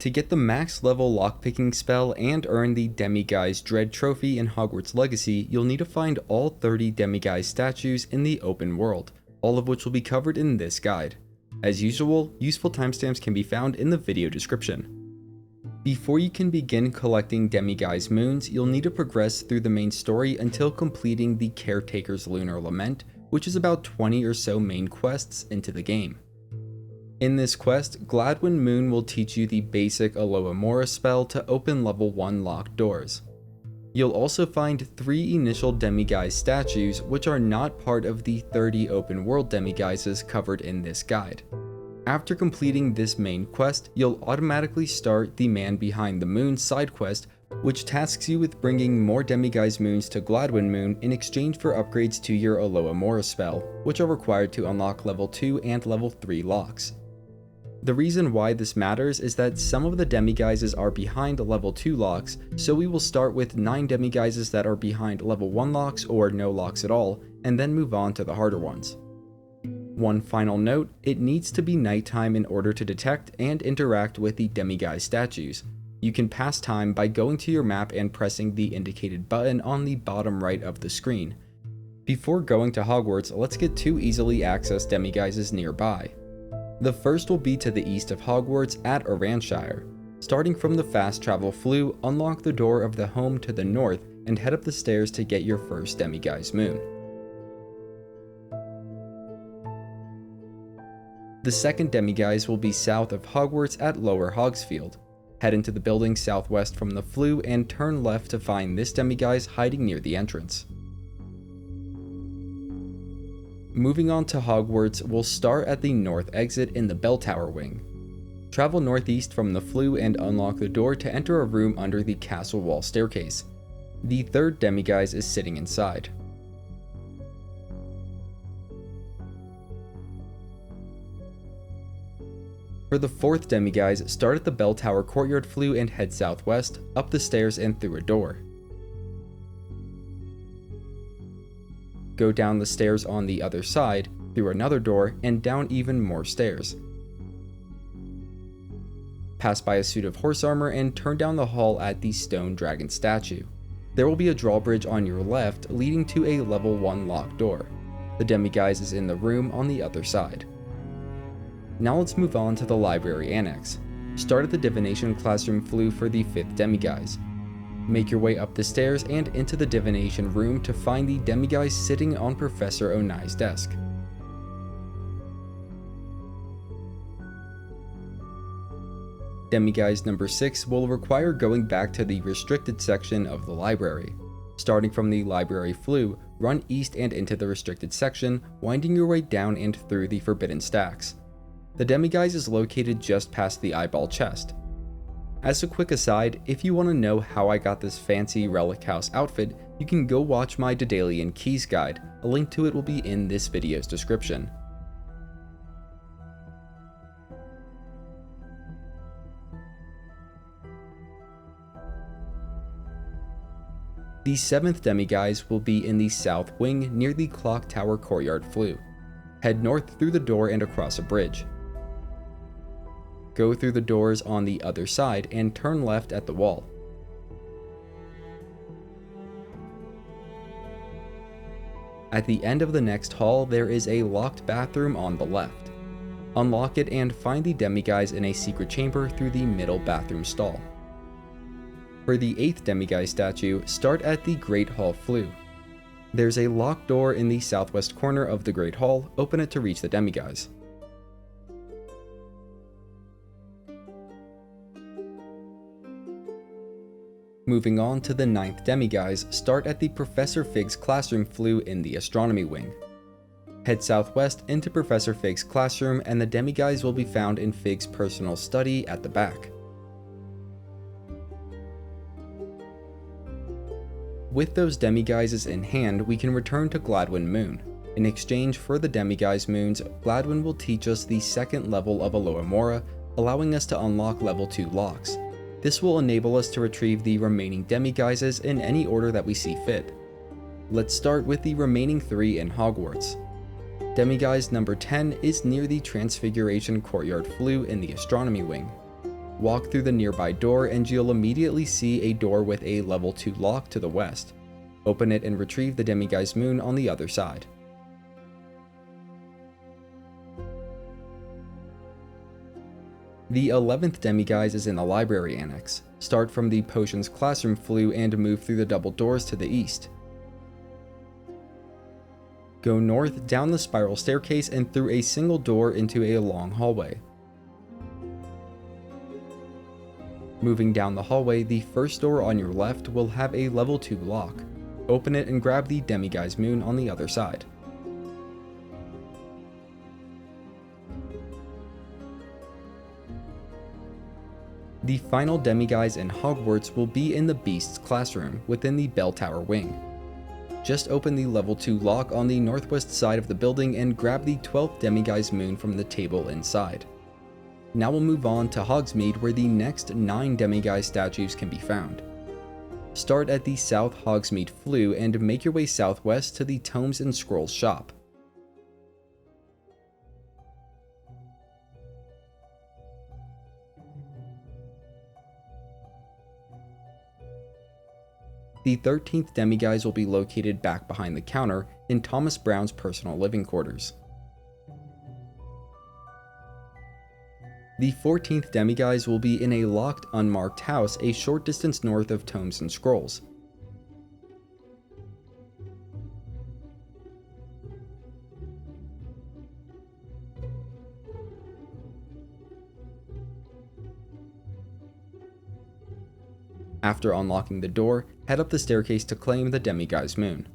To get the max level lockpicking spell and earn the Demiguise Dread trophy in Hogwarts Legacy, you'll need to find all 30 Demiguise statues in the open world, all of which will be covered in this guide. As usual, useful timestamps can be found in the video description. Before you can begin collecting Demiguise moons, you'll need to progress through the main story until completing the Caretaker's Lunar Lament, which is about 20 or so main quests into the game. In this quest, Gladwin Moon will teach you the basic Alohomora spell to open level 1 locked doors. You'll also find 3 initial Demiguise statues which are not part of the 30 open world Demiguises covered in this guide. After completing this main quest, you'll automatically start the Man Behind the Moon side quest, which tasks you with bringing more Demiguise moons to Gladwin Moon in exchange for upgrades to your Alohomora spell, which are required to unlock level 2 and level 3 locks. The reason why this matters is that some of the Demiguises are behind level 2 locks, so we will start with 9 Demiguises that are behind level 1 locks or no locks at all, and then move on to the harder ones. One final note, it needs to be nighttime in order to detect and interact with the Demiguise statues. You can pass time by going to your map and pressing the indicated button on the bottom right of the screen. Before going to Hogwarts, let's get 2 easily accessed Demiguises nearby. The first will be to the east of Hogwarts at Aranshire. Starting from the fast travel flue, unlock the door of the home to the north and head up the stairs to get your first Demiguise moon. The second Demiguise will be south of Hogwarts at Lower Hogsfield. Head into the building southwest from the flue and turn left to find this Demiguise hiding near the entrance. Moving on to Hogwarts, we'll start at the north exit in the Bell Tower wing. Travel northeast from the flue and unlock the door to enter a room under the castle wall staircase. The third Demiguise is sitting inside. For the fourth Demiguise, start at the Bell Tower Courtyard flue and head southwest, up the stairs and through a door. Go down the stairs on the other side, through another door, and down even more stairs. Pass by a suit of horse armor and turn down the hall at the stone dragon statue. There will be a drawbridge on your left leading to a level 1 locked door. The Demiguise is in the room on the other side. Now let's move on to the library annex. Start at the Divination classroom flue for the 5th Demiguise. Make your way up the stairs and into the Divination room to find the Demiguise sitting on Professor Onai's desk. Demiguise number 6 will require going back to the restricted section of the library. Starting from the library flue, run east and into the restricted section, winding your way down and through the forbidden stacks. The Demiguise is located just past the eyeball chest. As a quick aside, if you want to know how I got this fancy Relic House outfit, you can go watch my Daedalian Keys guide. A link to it will be in this video's description. The 7th Demiguise will be in the south wing near the Clock Tower Courtyard flue. Head north through the door and across a bridge. Go through the doors on the other side and turn left at the wall. At the end of the next hall, there is a locked bathroom on the left. Unlock it and find the Demiguise in a secret chamber through the middle bathroom stall. For the 8th Demiguise statue, start at the Great Hall flue. There's a locked door in the southwest corner of the Great Hall, open it to reach the Demiguise. Moving on to the 9th Demiguise, start at the Professor Fig's classroom flue in the Astronomy wing. Head southwest into Professor Fig's classroom and the Demiguise will be found in Fig's personal study at the back. With those Demiguises in hand, we can return to Gladwin Moon. In exchange for the Demiguise moons, Gladwin will teach us the 2nd level of Alohomora, allowing us to unlock level 2 locks. This will enable us to retrieve the remaining Demiguises in any order that we see fit. Let's start with the remaining 3 in Hogwarts. Demiguise number 10 is near the Transfiguration Courtyard flue in the Astronomy wing. Walk through the nearby door and you'll immediately see a door with a level 2 lock to the west. Open it and retrieve the Demiguise Moon on the other side. The 11th Demiguise is in the library annex. Start from the potions classroom flue and move through the double doors to the east. Go north down the spiral staircase and through a single door into a long hallway. Moving down the hallway, the first door on your left will have a level 2 lock. Open it and grab the Demiguise Moon on the other side. The final Demiguise in Hogwarts will be in the Beast's classroom within the Bell Tower wing. Just open the level 2 lock on the northwest side of the building and grab the 12th Demiguise Moon from the table inside. Now we'll move on to Hogsmeade, where the next 9 Demiguise statues can be found. Start at the South Hogsmeade flue and make your way southwest to the Tomes and Scrolls shop. The 13th Demiguise will be located back behind the counter in Thomas Brown's personal living quarters. The 14th Demiguise will be in a locked, unmarked house a short distance north of Tomes and Scrolls. After unlocking the door, head up the staircase to claim the Demiguise Moon.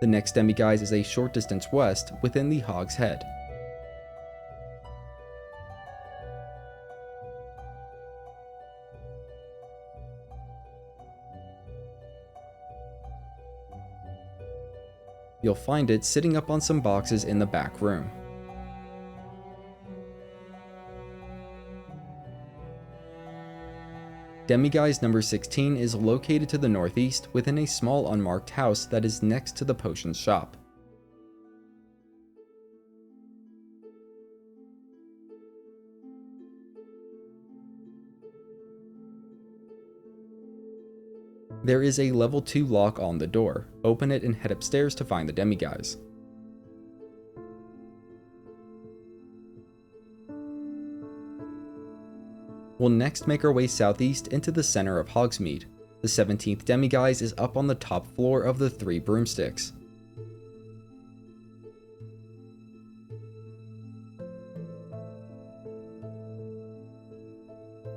The next Demiguise is a short distance west within the Hog's Head. You'll find it sitting up on some boxes in the back room. Demiguise number 16 is located to the northeast within a small unmarked house that is next to the potions shop. There is a level 2 lock on the door. Open it and head upstairs to find the Demiguise. We'll next make our way southeast into the center of Hogsmeade. The 17th Demiguise is up on the top floor of the 3 Broomsticks.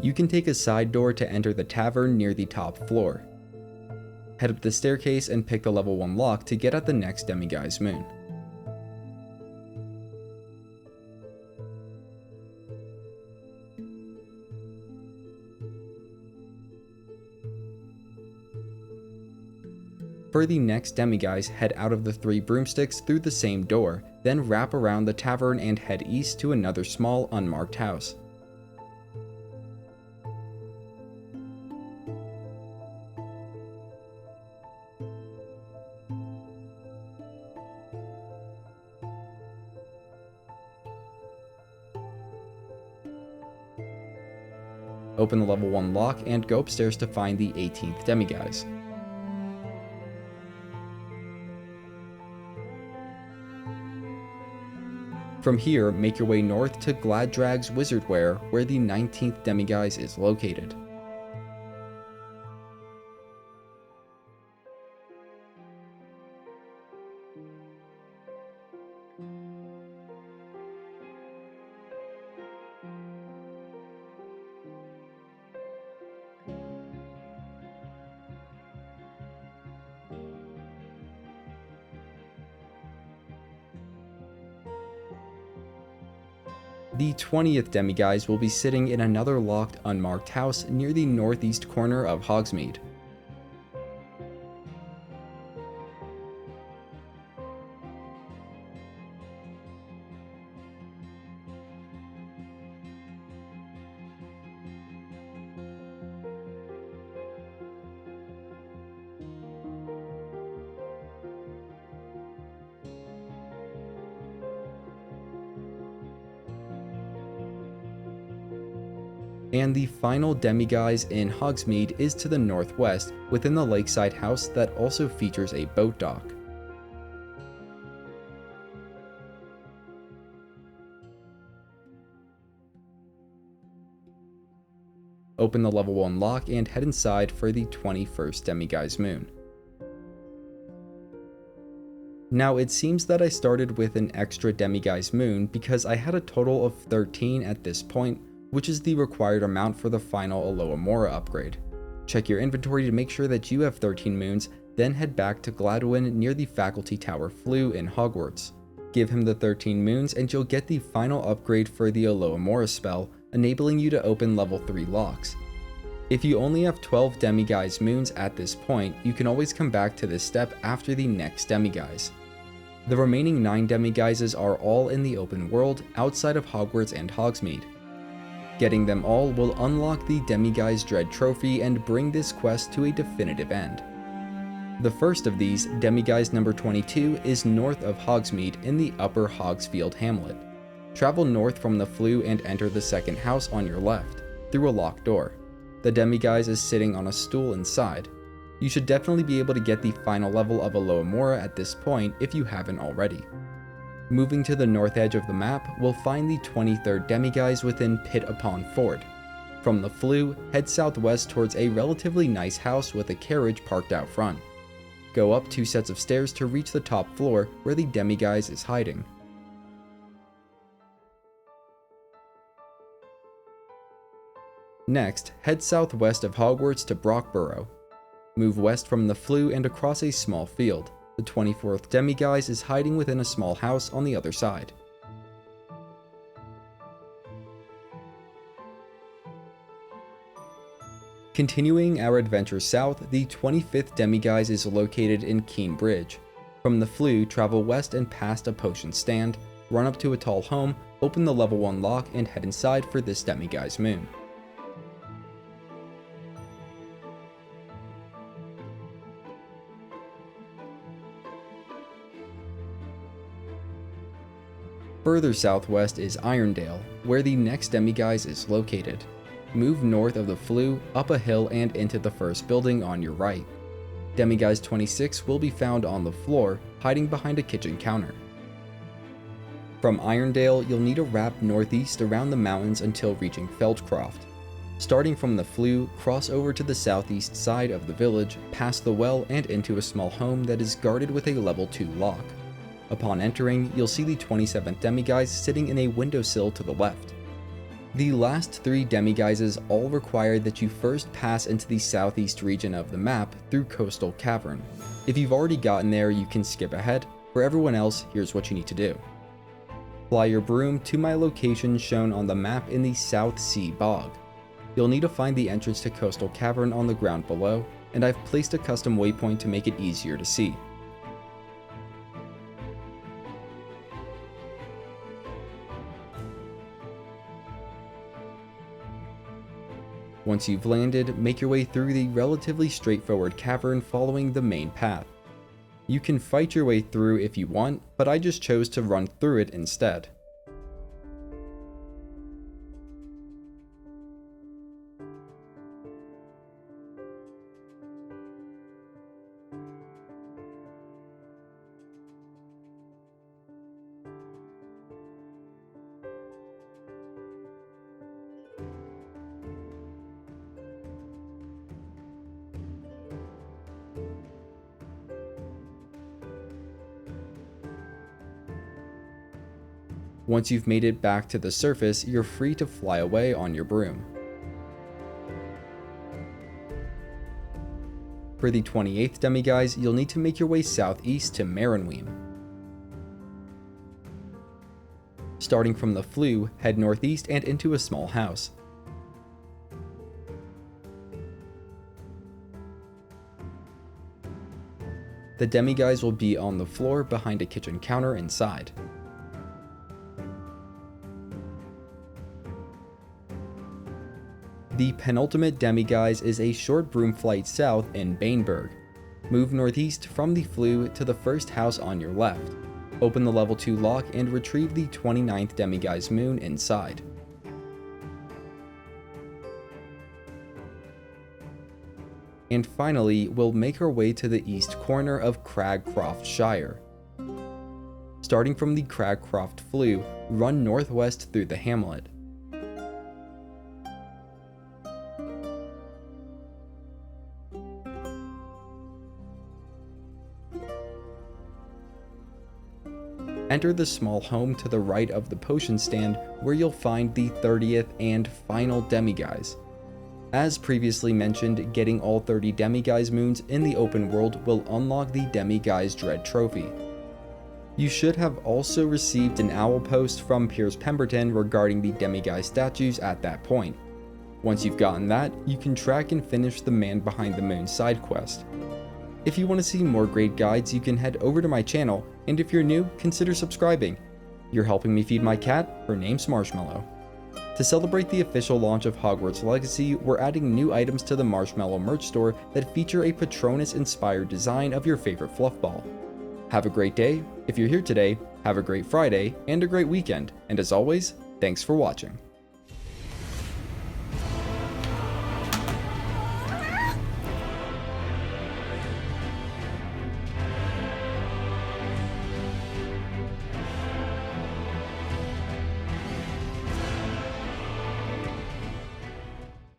You can take a side door to enter the tavern near the top floor. Head up the staircase and pick the level 1 lock to get at the next Demiguise Moon. For the next Demiguise, head out of the 3 Broomsticks through the same door, then wrap around the tavern and head east to another small unmarked house. Open the level 1 lock and go upstairs to find the 18th Demiguise. From here, make your way north to Gladrags Wizardwear, where the 19th Demiguise is located. The 20th Demiguise will be sitting in another locked, unmarked house near the northeast corner of Hogsmeade. and the final Demiguise in Hogsmeade is to the northwest within the Lakeside house that also features a boat dock. Open the level 1 lock and head inside for the 21st Demiguise moon. Now it seems that I started with an extra Demiguise moon because I had a total of 13 at this point, which is the required amount for the final Alohomora upgrade. Check your inventory to make sure that you have 13 moons, then head back to Gladwin near the Faculty Tower Flue in Hogwarts. Give him the 13 moons and you'll get the final upgrade for the Alohomora spell, enabling you to open level 3 locks. If you only have 12 Demiguise moons at this point, you can always come back to this step after the next Demiguise. The remaining 9 Demiguises are all in the open world outside of Hogwarts and Hogsmeade. Getting them all will unlock the Demiguise Dread trophy and bring this quest to a definitive end. The first of these, Demiguise number 22, is north of Hogsmeade in the upper Hogsfield hamlet. Travel north from the Flue and enter the second house on your left, through a locked door. The Demiguise is sitting on a stool inside. You should definitely be able to get the final level of Alohomora at this point if you haven't already. Moving to the north edge of the map, we'll find the 23rd Demiguise within Pitt-upon-Ford. From the Flue, head southwest towards a relatively nice house with a carriage parked out front. Go up 2 sets of stairs to reach the top floor where the Demiguise is hiding. Next, head southwest of Hogwarts to Brocburrow. Move west from the Flue and across a small field. The 24th Demiguise is hiding within a small house on the other side. Continuing our adventure south, the 25th Demiguise is located in Keenbridge. From the Flue, travel west and past a potion stand, run up to a tall home, open the level 1 lock and head inside for this Demiguise moon. Further southwest is Irondale, where the next Demiguise is located. Move north of the Flue, up a hill and into the first building on your right. Demiguise 26 will be found on the floor, hiding behind a kitchen counter. From Irondale, you'll need to wrap northeast around the mountains until reaching Feldcroft. Starting from the Flue, cross over to the southeast side of the village, past the well and into a small home that is guarded with a level 2 lock. Upon entering, you'll see the 27th Demiguise sitting in a windowsill to the left. The last 3 Demiguises all require that you first pass into the southeast region of the map through Coastal Cavern. If you've already gotten there, you can skip ahead. For everyone else, here's what you need to do. Fly your broom to my location shown on the map in the South Sea Bog. You'll need to find the entrance to Coastal Cavern on the ground below, and I've placed a custom waypoint to make it easier to see. Once you've landed, make your way through the relatively straightforward cavern following the main path. You can fight your way through if you want, but I just chose to run through it instead. Once you've made it back to the surface, you're free to fly away on your broom. For the 28th Demiguise, you'll need to make your way southeast to Marunweem. Starting from the Flue, head northeast and into a small house. The Demiguise will be on the floor behind a kitchen counter inside. The penultimate Demiguise is a short broom flight south in Bainburgh. Move northeast from the Flue to the first house on your left. Open the level 2 lock and retrieve the 29th Demiguise moon inside. And finally, we'll make our way to the east corner of Cragcroft Shire. Starting from the Cragcroft Flue, run northwest through the hamlet. Enter the small home to the right of the potion stand, where you'll find the 30th and final Demiguise. As previously mentioned, getting all 30 Demiguise moons in the open world will unlock the Demiguise Dread trophy. You should have also received an owl post from Piers Pemberton regarding the Demiguise statues at that point. Once you've gotten that, you can track and finish the Man Behind the Moon side quest. If you want to see more great guides, you can head over to my channel, and if you're new, consider subscribing. You're helping me feed my cat, her name's Marshmallow. To celebrate the official launch of Hogwarts Legacy, we're adding new items to the Marshmallow merch store that feature a Patronus-inspired design of your favorite fluff ball. Have a great day, if you're here today, have a great Friday, and a great weekend, and as always, thanks for watching.